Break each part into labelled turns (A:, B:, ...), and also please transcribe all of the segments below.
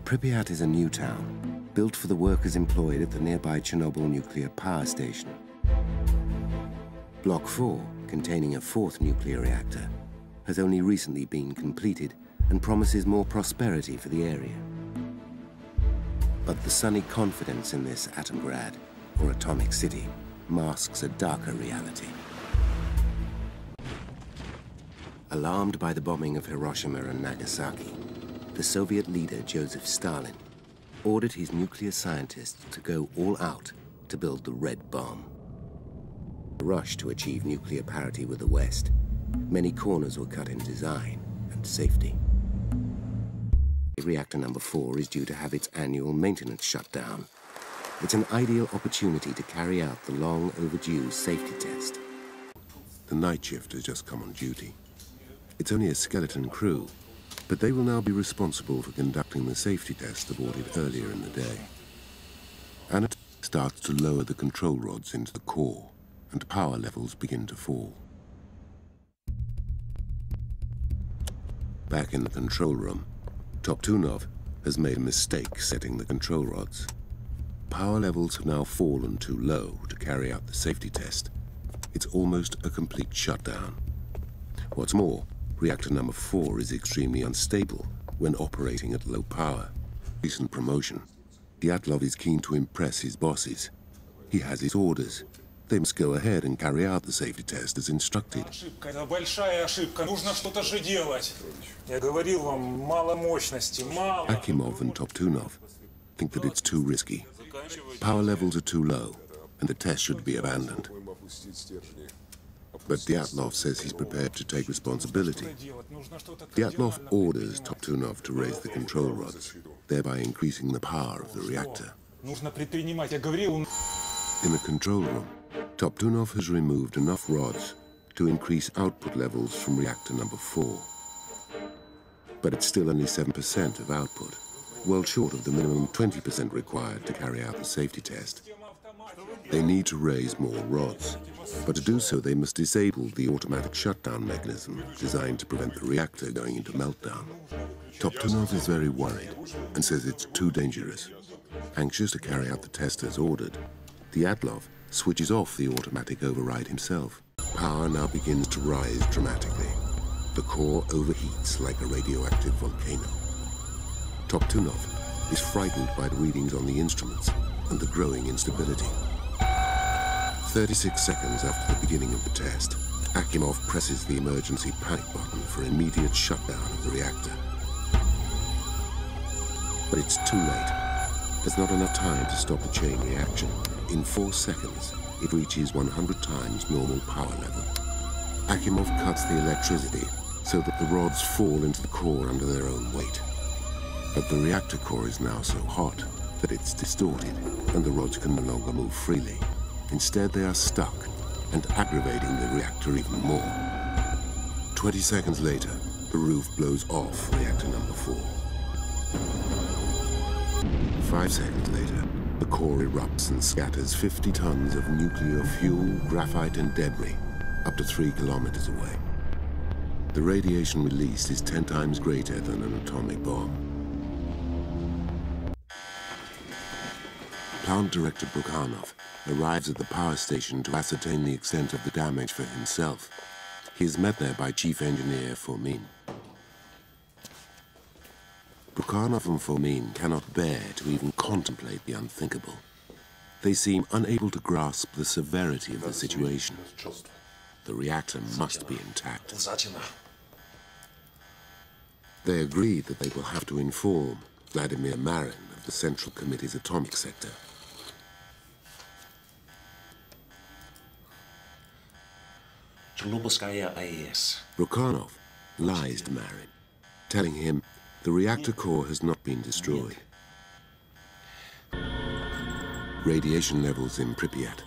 A: Pripyat is a new town, built for the workers employed at the nearby Tsjernobyl nuclear power station. Block 4, containing a fourth nuclear reactor, has only recently been completed and promises more prosperity for the area. But the sunny confidence in this Atomgrad, or atomic city, masks a darker reality. Alarmed by the bombing of Hiroshima and Nagasaki, the Soviet leader Joseph Stalin ordered his nuclear scientists to go all out to build the Red Bomb. A rush to achieve nuclear parity with the West, many corners were cut in design and safety. Reactor number 4 is due to have its annual maintenance shutdown. It's an ideal opportunity to carry out the long overdue safety test.
B: The night shift has just come on duty. It's only a skeleton crew, but they will now be responsible for conducting the safety test aborted earlier in the day. And it starts to lower the control rods into the core, and power levels begin to fall. Back in the control room, Toptunov has made a mistake setting the control rods. Power levels have now fallen too low to carry out the safety test. It's almost a complete shutdown. What's more, reactor number 4 is extremely unstable when operating at low power. Recent promotion. Dyatlov is keen to impress his bosses. He has his orders. They must go ahead and carry out the safety test as instructed.
C: Это большая ошибка. Нужно что-то же делать. Я говорил вам, мало мощности, мало.
B: Akimov and Toptunov think that it's too risky. Power levels are too low, and the test should be abandoned. But Dyatlov says he's prepared to take responsibility. Dyatlov orders Toptunov to raise the control rods, thereby increasing the power of the reactor. In the control room, Toptunov has removed enough rods to increase output levels from reactor number 4. But it's still only 7% of output, well short of the minimum 20% required to carry out the safety test. They need to raise more rods, but to do so they must disable the automatic shutdown mechanism designed to prevent the reactor going into meltdown. Toptunov is very worried and says it's too dangerous. Anxious to carry out the test as ordered, Dyatlov switches off the automatic override himself. Power now begins to rise dramatically. The core overheats like a radioactive volcano. Toptunov is frightened by the readings on the instruments and the growing instability. 36 seconds after the beginning of the test, Akimov presses the emergency panic button for immediate shutdown of the reactor. But it's too late. There's not enough time to stop the chain reaction. In 4 seconds, it reaches 100 times normal power level. Akimov cuts the electricity so that the rods fall into the core under their own weight. But the reactor core is now so hot that it's distorted, and the rods can no longer move freely. Instead, they are stuck and aggravating the reactor even more. 20 seconds later, the roof blows off reactor number 4. 5 seconds later, the core erupts and scatters 50 tons of nuclear fuel, graphite, and debris up to 3 kilometers away. The radiation released is 10 times greater than an atomic bomb. Plant Director Brukhanov arrives at the power station to ascertain the extent of the damage for himself. He is met there by Chief Engineer Fomin. Brukhanov and Fomin cannot bear to even contemplate the unthinkable. They seem unable to grasp the severity of the situation. The reactor must be intact. They agree that they will have to inform Vladimir Marin of the Central Committee's atomic sector. Brukhanov lies to Marin, telling him the reactor core has not been destroyed. Radiation levels in Pripyat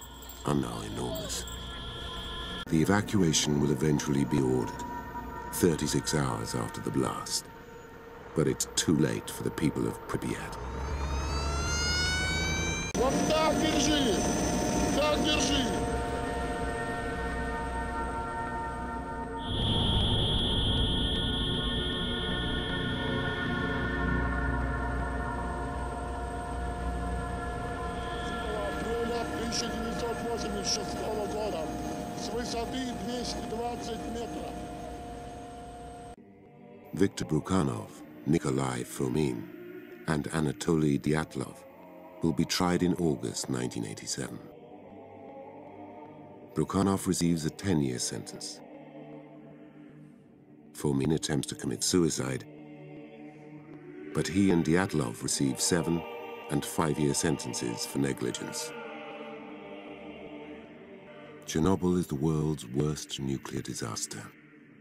B: are now enormous. The evacuation will eventually be ordered, 36 hours after the blast. But it's too late for the people of Pripyat.
D: Вот так держи! Так держи! 1986 года с высоты 220 метров.
B: Viktor Brukhanov, Nikolai Fomin, and Anatoly Dyatlov will be tried in August 1987. Brukhanov receives a 10-year sentence. Fomin attempts to commit suicide, but he and Dyatlov receive 7- and 5-year sentences for negligence. Chernobyl is the world's worst nuclear disaster.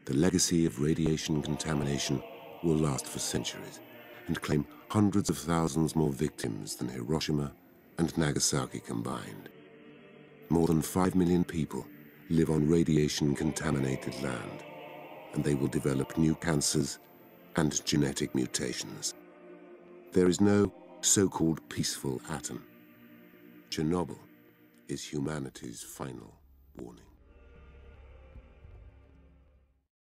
B: The legacy of radiation contamination will last for centuries and claim hundreds of thousands more victims than Hiroshima and Nagasaki combined. More than 5 million people live on radiation-contaminated land, and they will develop new cancers and genetic mutations. There is no so-called peaceful atom. Chernobyl is humanity's final warning.